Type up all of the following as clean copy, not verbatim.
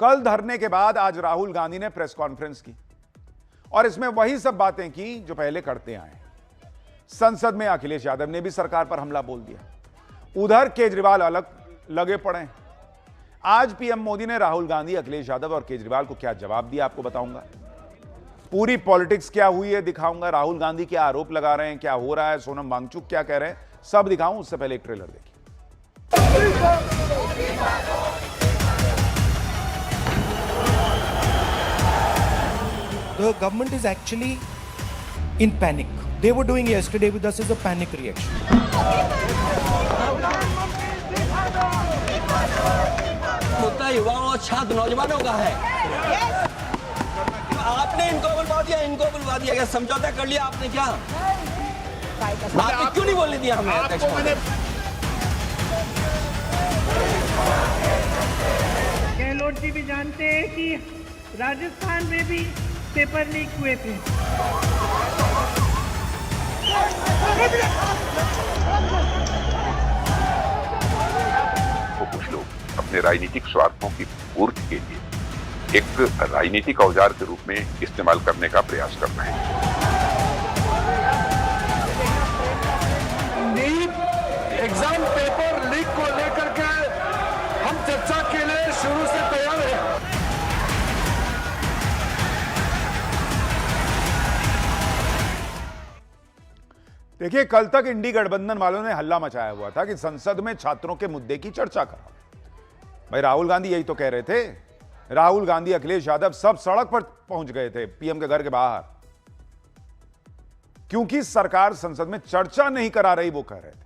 कल धरने के बाद आज राहुल गांधी ने प्रेस कॉन्फ्रेंस की और इसमें वही सब बातें की जो पहले करते आए। संसद में अखिलेश यादव ने भी सरकार पर हमला बोल दिया, उधर केजरीवाल अलग लगे पड़े हैं। आज पीएम मोदी ने राहुल गांधी, अखिलेश यादव और केजरीवाल को क्या जवाब दिया आपको बताऊंगा। पूरी पॉलिटिक्स क्या हुई है दिखाऊंगा। राहुल गांधी क्या आरोप लगा रहे हैं, क्या हो रहा है, सोनम वांगचुक क्या कह रहे हैं, सब दिखाऊं। उससे पहले एक ट्रेलर देखिए। The government is actually in panic. They were doing yesterday with us is a panic reaction. मुद्दा युवाओं और छात्र नौजवानों का है। आपने इनको बुलवा दिया क्या? समझौता कर लिया आपने क्या? आपने क्यों नहीं बोलने दिया हमें? गहलोत जी भी जानते हैं कि राजस्थान में भी पेपर लीक हुए थे। तो कुछ लोग अपने राजनीतिक स्वार्थों की पूर्ति के लिए एक राजनीतिक औजार के रूप में इस्तेमाल करने का प्रयास कर रहे हैं। नीट एग्जाम पेपर लीक को लेकर के हम चर्चा के लिए शुरू से तैयार हैं। देखिए, कल तक इंडी गठबंधन वालों ने हल्ला मचाया हुआ था कि संसद में छात्रों के मुद्दे की चर्चा करो। भाई राहुल गांधी यही तो कह रहे थे। राहुल गांधी, अखिलेश यादव सब सड़क पर पहुंच गए थे पीएम के घर के बाहर, क्योंकि सरकार संसद में चर्चा नहीं करा रही, वो कह रहे थे।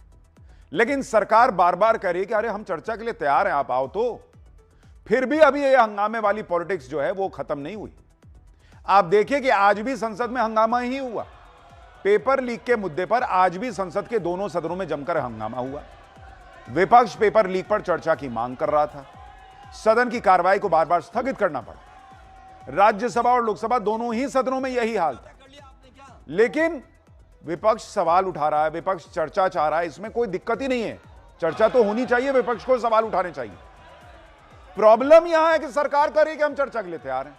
लेकिन सरकार बार बार कह रही है कि अरे हम चर्चा के लिए तैयार हैं, आप आओ तो। फिर भी अभी ये हंगामे वाली पॉलिटिक्स जो है वो खत्म नहीं हुई। आप देखिए कि आज भी संसद में हंगामा ही हुआ। पेपर लीक के मुद्दे पर आज भी संसद के दोनों सदनों में जमकर हंगामा हुआ। विपक्ष पेपर लीक पर चर्चा की मांग कर रहा था। सदन की कार्रवाई को बार बार स्थगित करना पड़ा। राज्यसभा और लोकसभा दोनों ही सदनों में यही हाल था। लेकिन विपक्ष सवाल उठा रहा है, विपक्ष चर्चा चाह रहा है, इसमें कोई दिक्कत ही नहीं है। चर्चा तो होनी चाहिए, विपक्ष को सवाल उठाने चाहिए। प्रॉब्लम यहां है कि सरकार कह रही है कि हम चर्चा के लिए तैयार हैं,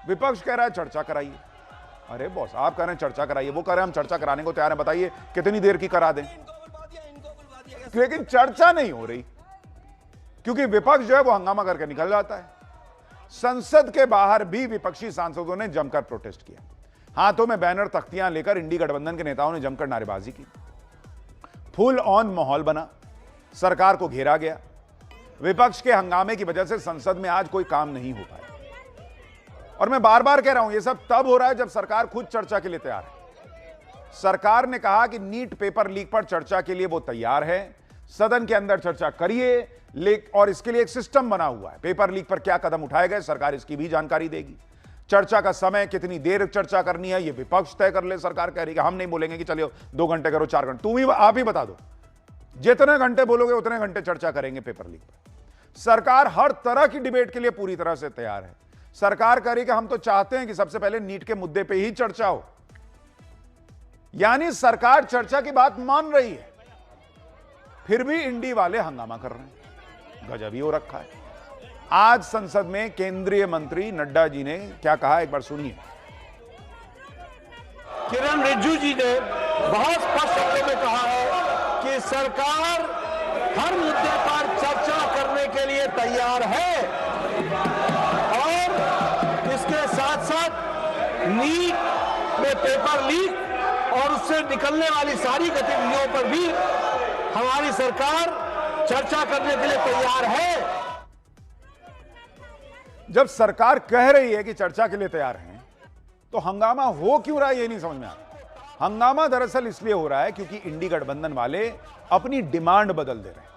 विपक्ष कह रहा है चर्चा कराइए। अरे बॉस, आप कह रहे हैं चर्चा कराइए, वो कह रहे हैं हम चर्चा कराने को तैयार हैं, बताइए कितनी देर की करा दें। लेकिन चर्चा नहीं हो रही क्योंकि विपक्ष जो है वो हंगामा करके निकल जाता है। संसद के बाहर भी विपक्षी सांसदों ने जमकर प्रोटेस्ट किया। हाथों में बैनर, तख्तियां लेकर इंडी गठबंधन के नेताओं ने जमकर नारेबाजी की। फुल ऑन माहौल बना, सरकार को घेरा गया। विपक्ष के हंगामे की वजह से संसद में आज कोई काम नहीं हो पाया। और मैं बार बार कह रहा हूं, यह सब तब हो रहा है जब सरकार खुद चर्चा के लिए तैयार है। सरकार ने कहा कि नीट पेपर लीक पर चर्चा के लिए वो तैयार है, सदन के अंदर चर्चा करिए, और इसके लिए एक सिस्टम बना हुआ है। पेपर लीक पर क्या कदम उठाए गए, सरकार इसकी भी जानकारी देगी। चर्चा का समय, कितनी देर चर्चा करनी है, ये विपक्ष तय कर ले। सरकार कह रही है हम नहीं बोलेंगे कि चलिए 2 घंटे करो, 4 घंटे, आप ही बता दो, जितने घंटे बोलोगे उतने घंटे चर्चा करेंगे पेपर लीक पर। सरकार हर तरह की डिबेट के लिए पूरी तरह से तैयार है। सरकार कह रही है कि हम तो चाहते हैं कि सबसे पहले नीट के मुद्दे पे ही चर्चा हो, यानी सरकार चर्चा की बात मान रही है। फिर भी इंडी वाले हंगामा कर रहे हैं, गजब ही हो रखा है। आज संसद में केंद्रीय मंत्री नड्डा जी ने क्या कहा, एक बार सुनिए। किरण रिजिजू जी ने बहुत स्पष्ट शब्दों में कहा है कि सरकार हर मुद्दे पर चर्चा करने के लिए तैयार है और इसके साथ साथ नीट में पेपर लीक और उससे निकलने वाली सारी गतिविधियों पर भी हमारी सरकार चर्चा करने के लिए तैयार है। जब सरकार कह रही है कि चर्चा के लिए तैयार हैं, तो हंगामा हो क्यों रहा है ये नहीं समझ में आता। हंगामा दरअसल इसलिए हो रहा है क्योंकि इंडी गठबंधन वाले अपनी डिमांड बदल दे रहे हैं।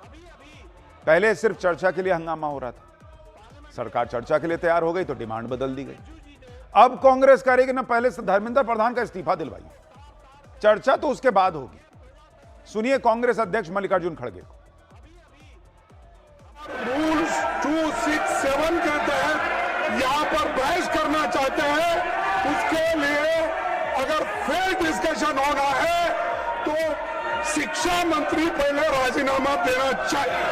पहले सिर्फ चर्चा के लिए हंगामा हो रहा था, सरकार चर्चा के लिए तैयार हो गई तो डिमांड बदल दी गई। अब कांग्रेस कह रही है कि ना पहले धर्मेंद्र प्रधान का इस्तीफा दिलवाइए, चर्चा तो उसके बाद होगी। सुनिए कांग्रेस अध्यक्ष मल्लिकार्जुन खड़गे को। रूल्स 267 के तहत यहाँ पर बहस करना चाहते हैं, उसके लिए अगर फेयर डिस्कशन होना है तो शिक्षा मंत्री पहले राजीनामा देना चाहिए।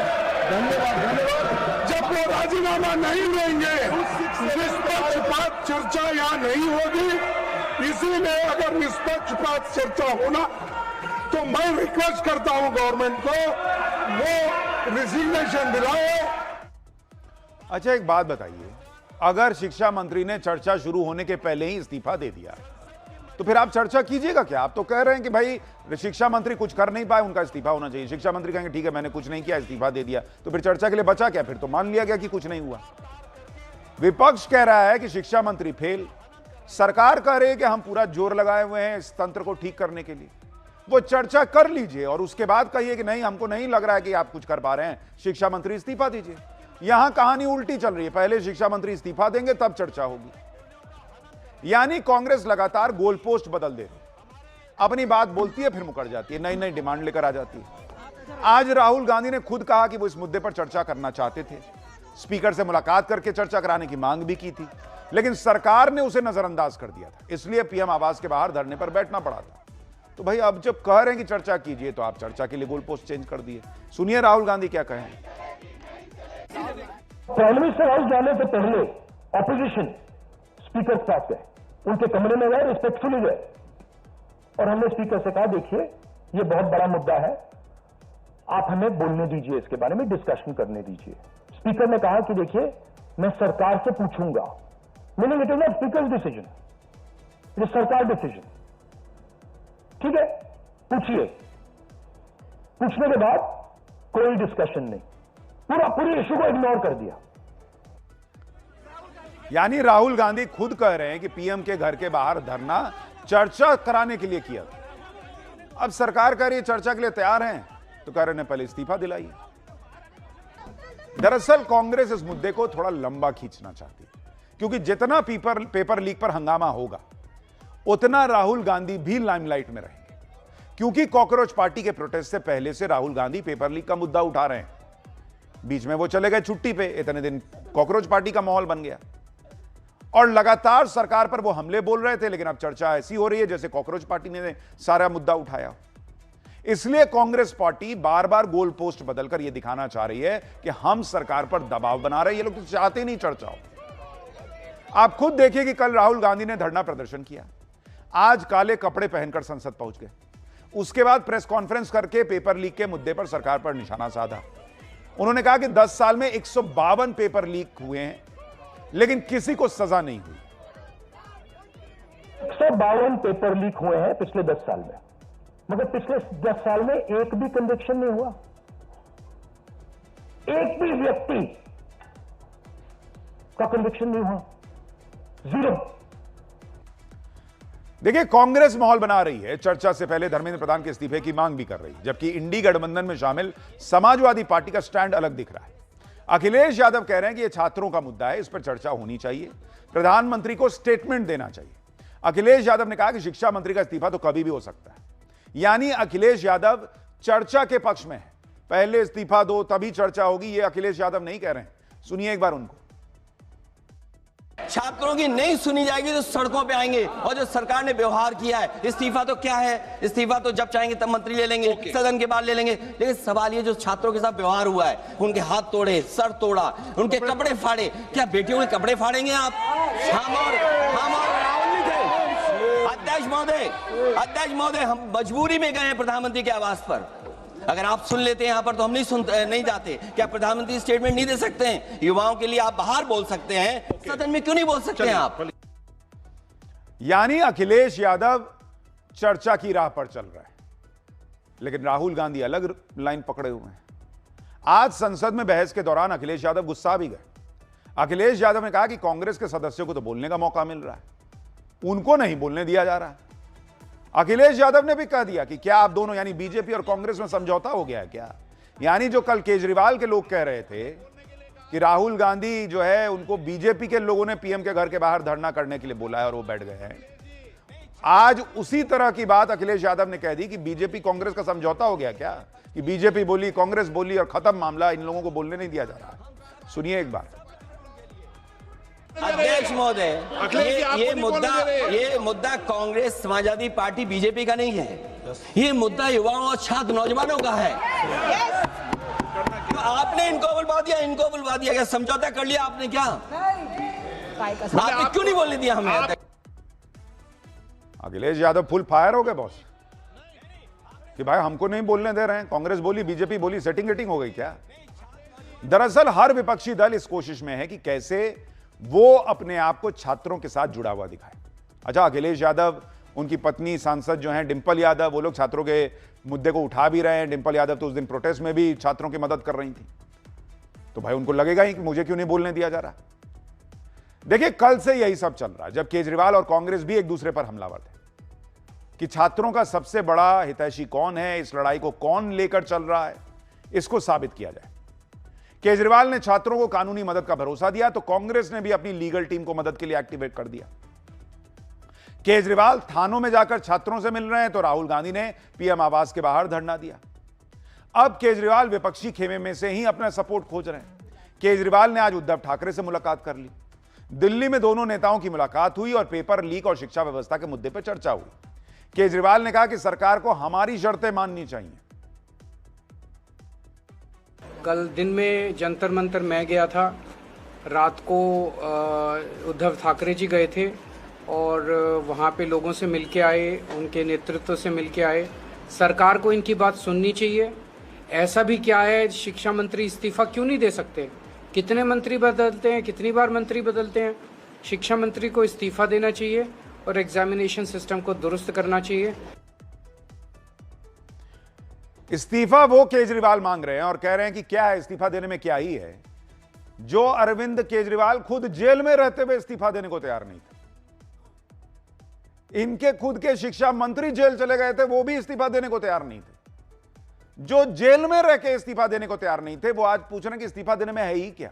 धन्यवाद। जब वो राजीनामा नहीं देंगे चर्चा यहाँ नहीं होगी, इसीलिए अगर निष्पक्षपात चर्चा होना तो मैं रिक्वेस्ट करता हूं गवर्नमेंट को वो रिजिग्नेशन दिलाए। अच्छा एक बात बताइए, अगर शिक्षा मंत्री ने चर्चा शुरू होने के पहले ही इस्तीफा दे दिया तो फिर आप चर्चा कीजिएगा क्या? आप तो कह रहे हैं कि भाई शिक्षा मंत्री कुछ कर नहीं पाए, उनका इस्तीफा होना चाहिए। शिक्षा मंत्री कहेंगे ठीक है मैंने कुछ नहीं किया, इस्तीफा दे दिया, तो फिर चर्चा के लिए बचा क्या? फिर तो मान लिया गया कि कुछ नहीं हुआ। विपक्ष कह रहा है कि शिक्षा मंत्री फेल, सरकार कह रही है कि हम पूरा जोर लगाए हुए हैं इस तंत्र को ठीक करने के लिए। वो चर्चा कर लीजिए और उसके बाद कहिए कि नहीं हमको नहीं लग रहा है कि आप कुछ कर पा रहे हैं, शिक्षा मंत्री इस्तीफा दीजिए। यहां कहानी उल्टी चल रही है, पहले शिक्षा मंत्री इस्तीफा देंगे तब चर्चा होगी। यानी कांग्रेस लगातार गोल पोस्ट बदल दे रही है, अपनी बात बोलती है फिर मुकर जाती है, नई नई डिमांड लेकर आ जाती है। आज राहुल गांधी ने खुद कहा कि वो इस मुद्दे पर चर्चा करना चाहते थे, स्पीकर से मुलाकात करके चर्चा कराने की मांग भी की थी, लेकिन सरकार ने उसे नजरअंदाज कर दिया था, इसलिए पीएम आवास के बाहर धरने पर बैठना पड़ा था। तो भाई अब जब कह रहे हैं कि चर्चा कीजिए तो आप चर्चा के लिए गोल पोस्ट चेंज कर दिए। सुनिए राहुल गांधी क्या कहें। प्राइम मिनिस्टर हाउस जाने से पहले ऑपोजिशन स्पीकर के पास गए, उनके कमरे में गए, रिस्पेक्टफुली गए, और हमने स्पीकर से कहा देखिए ये बहुत बड़ा मुद्दा है, आप हमें बोलने दीजिए, इसके बारे में डिस्कशन करने दीजिए। स्पीकर ने कहा कि देखिए मैं सरकार से पूछूंगा, meaning it is not speakers decision, it is सरकार डिसीजन। ठीक है पूछिए। पूछने के बाद कोई डिस्कशन नहीं, पूरी इश्यू को इग्नोर कर दिया। यानी राहुल गांधी खुद कह रहे हैं कि पीएम के घर के बाहर धरना चर्चा कराने के लिए किया। अब सरकार कह रही है चर्चा के लिए तैयार हैं, तो कह रहे हैं पहले इस्तीफा दिलाइए। दरअसल कांग्रेस इस मुद्दे को थोड़ा लंबा खींचना चाहती है, क्योंकि जितना पेपर लीक पर हंगामा होगा उतना राहुल गांधी भी लाइमलाइट में रहेंगे, क्योंकि कॉकरोच पार्टी के प्रोटेस्ट से पहले से राहुल गांधी पेपर लीक का मुद्दा उठा रहे हैं। बीच में वो चले गए छुट्टी पे, इतने दिन कॉकरोच पार्टी का माहौल बन गया और लगातार सरकार पर वो हमले बोल रहे थे, लेकिन अब चर्चा ऐसी हो रही है जैसे कॉकरोच पार्टी ने सारा मुद्दा उठाया। इसलिए कांग्रेस पार्टी बार बार गोल पोस्ट बदलकर यह दिखाना चाह रही है कि हम सरकार पर दबाव बना रहे हैं। ये लोग तो चाहते नहीं चर्चा हो। आप खुद देखिए कि कल राहुल गांधी ने धरना प्रदर्शन किया, आज काले कपड़े पहनकर संसद पहुंच गए, उसके बाद प्रेस कॉन्फ्रेंस करके पेपर लीक के मुद्दे पर सरकार पर निशाना साधा। उन्होंने कहा कि 10 साल में 152 पेपर लीक हुए हैं, लेकिन किसी को सजा नहीं हुई। 152 पेपर लीक हुए हैं पिछले 10 साल में, मगर पिछले 10 साल में एक भी कन्विक्शन नहीं हुआ, एक भी व्यक्ति का कन्विक्शन नहीं हुआ, जीरो। देखिए कांग्रेस माहौल बना रही है, चर्चा से पहले धर्मेंद्र प्रधान के इस्तीफे की मांग भी कर रही है, जबकि इंडी गठबंधन में शामिल समाजवादी पार्टी का स्टैंड अलग दिख रहा है। अखिलेश यादव कह रहे हैं कि यह छात्रों का मुद्दा है, इस पर चर्चा होनी चाहिए, प्रधानमंत्री को स्टेटमेंट देना चाहिए। अखिलेश यादव ने कहा कि शिक्षा मंत्री का इस्तीफा तो कभी भी हो सकता है, यानी अखिलेश यादव चर्चा के पक्ष में है, पहले इस्तीफा दो तभी चर्चा होगी, ये अखिलेश यादव नहीं कह रहे हैं। सुनिए एक बार उनको। छात्रों की नहीं सुनी जाएगी तो सड़कों पे आएंगे, और जो सरकार ने व्यवहार किया है, इस्तीफा तो क्या है, इस्तीफा तो जब चाहेंगे तब मंत्री ले लेंगे, सदन के बाद ले लेंगे, लेकिन सवाल ये जो छात्रों के साथ व्यवहार हुआ है, उनके हाथ तोड़े, सर तोड़ा, उनके कपड़े फाड़े, क्या बेटियों के कपड़े फाड़ेंगे आप? हम और राहुल जी थे। अध्यक्ष महोदय हम मजबूरी में गए हैं प्रधानमंत्री के आवास पर, अगर आप सुन लेते हैं यहां पर तो हम नहीं जाते। क्या प्रधानमंत्री स्टेटमेंट नहीं दे सकते हैं? युवाओं के लिए आप बाहर बोल सकते हैं, सदन में क्यों नहीं बोल सकते हैं आप? यानी अखिलेश यादव चर्चा की राह पर चल रहा है, लेकिन राहुल गांधी अलग लाइन पकड़े हुए हैं। आज संसद में बहस के दौरान अखिलेश यादव गुस्सा भी गए। अखिलेश यादव ने कहा कि कांग्रेस के सदस्यों को तो बोलने का मौका मिल रहा है, उनको नहीं बोलने दिया जा रहा है। अखिलेश यादव ने भी कह दिया कि क्या आप दोनों यानी बीजेपी और कांग्रेस में समझौता हो गया है क्या? यानी जो कल केजरीवाल के लोग कह रहे थे कि राहुल गांधी जो है उनको बीजेपी के लोगों ने पीएम के घर के बाहर धरना करने के लिए बोला है और वो बैठ गए हैं, आज उसी तरह की बात अखिलेश यादव ने कह दी कि बीजेपी कांग्रेस का समझौता हो गया क्या, कि बीजेपी बोली कांग्रेस बोली और खत्म मामला, इन लोगों को बोलने नहीं दिया जा रहा। सुनिए एक बार। अध्यक्ष महोदय, ये मुद्दा कांग्रेस, समाजवादी पार्टी, बीजेपी का नहीं है, ये मुद्दा युवाओं और छात्र नौजवानों का है। आपने इनको बुलवा दिया, क्या समझौता कर लिया आपने? क्या काय का साथ। आपने क्यों नहीं बोलने दिया हमें? अखिलेश यादव फुल फायर हो गए बॉस कि भाई हमको नहीं बोलने दे रहे हैं। कांग्रेस बोली, बीजेपी बोली, सेटिंग हो गई क्या? दरअसल हर विपक्षी दल इस कोशिश में है कि कैसे वो अपने आप को छात्रों के साथ जुड़ा हुआ दिखाए। अच्छा, अखिलेश यादव, उनकी पत्नी सांसद जो हैं डिंपल यादव, वो लोग छात्रों के मुद्दे को उठा भी रहे हैं। डिंपल यादव तो उस दिन प्रोटेस्ट में भी छात्रों की मदद कर रही थी। तो भाई उनको लगेगा ही कि मुझे क्यों नहीं बोलने दिया जा रहा। देखिए, कल से यही सब चल रहा है, जब केजरीवाल और कांग्रेस भी एक दूसरे पर हमलावर थे कि छात्रों का सबसे बड़ा हितैषी कौन है, इस लड़ाई को कौन लेकर चल रहा है, इसको साबित किया जाए। केजरीवाल ने छात्रों को कानूनी मदद का भरोसा दिया तो कांग्रेस ने भी अपनी लीगल टीम को मदद के लिए एक्टिवेट कर दिया। केजरीवाल थानों में जाकर छात्रों से मिल रहे हैं तो राहुल गांधी ने पीएम आवास के बाहर धरना दिया। अब केजरीवाल विपक्षी खेमे में से ही अपना सपोर्ट खोज रहे हैं। केजरीवाल ने आज उद्धव ठाकरे से मुलाकात कर ली। दिल्ली में दोनों नेताओं की मुलाकात हुई और पेपर लीक और शिक्षा व्यवस्था के मुद्दे पर चर्चा हुई। केजरीवाल ने कहा कि सरकार को हमारी शर्तें माननी चाहिए। कल दिन में जंतर मंतर मैं गया था, रात को उद्धव ठाकरे जी गए थे और वहाँ पे लोगों से मिलके आए, उनके नेतृत्व से मिलके आए। सरकार को इनकी बात सुननी चाहिए। ऐसा भी क्या है, शिक्षा मंत्री इस्तीफा क्यों नहीं दे सकते? कितने मंत्री बदलते हैं, कितनी बार मंत्री बदलते हैं? शिक्षा मंत्री को इस्तीफा देना चाहिए और एग्जामिनेशन सिस्टम को दुरुस्त करना चाहिए। इस्तीफा वो केजरीवाल मांग रहे हैं और कह रहे हैं कि क्या है, इस्तीफा देने में क्या ही है, जो अरविंद केजरीवाल खुद जेल में रहते हुए इस्तीफा देने को तैयार नहीं थे। इनके खुद के शिक्षा मंत्री जेल चले गए थे, वो भी इस्तीफा देने को तैयार नहीं थे। जो जेल में रह के इस्तीफा देने को तैयार नहीं थे, वो आज पूछ रहे हैं कि इस्तीफा देने में है ही क्या।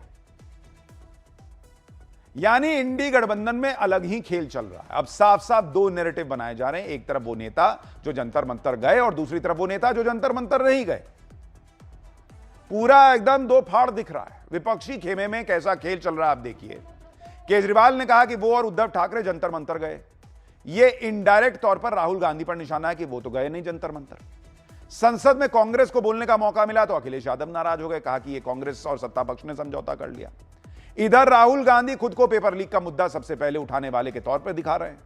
यानी इंडी गठबंधन में अलग ही खेल चल रहा है। अब साफ साफ दो नैरेटिव बनाए जा रहे हैं। एक तरफ वो नेता जो जंतर मंतर गए और दूसरी तरफ वो नेता जो जंतर मंतर नहीं गए। पूरा एकदम दो फाड़ दिख रहा है। विपक्षी खेमे में कैसा खेल चल रहा है आप देखिए। केजरीवाल ने कहा कि वो और उद्धव ठाकरे जंतर मंतर गए। ये इनडायरेक्ट तौर पर राहुल गांधी पर निशाना है कि वो तो गए नहीं जंतर मंतर। संसद में कांग्रेस को बोलने का मौका मिला तो अखिलेश यादव नाराज हो गए, कहा कि ये कांग्रेस और सत्ता पक्ष ने समझौता कर लिया। इधर राहुल गांधी खुद को पेपर लीक का मुद्दा सबसे पहले उठाने वाले के तौर पर दिखा रहे हैं,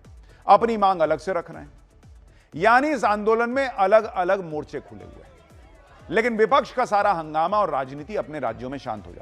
अपनी मांग अलग से रख रहे हैं। यानी इस आंदोलन में अलग अलग मोर्चे खुले हुए हैं। लेकिन विपक्ष का सारा हंगामा और राजनीति अपने राज्यों में शांत हो जाती है।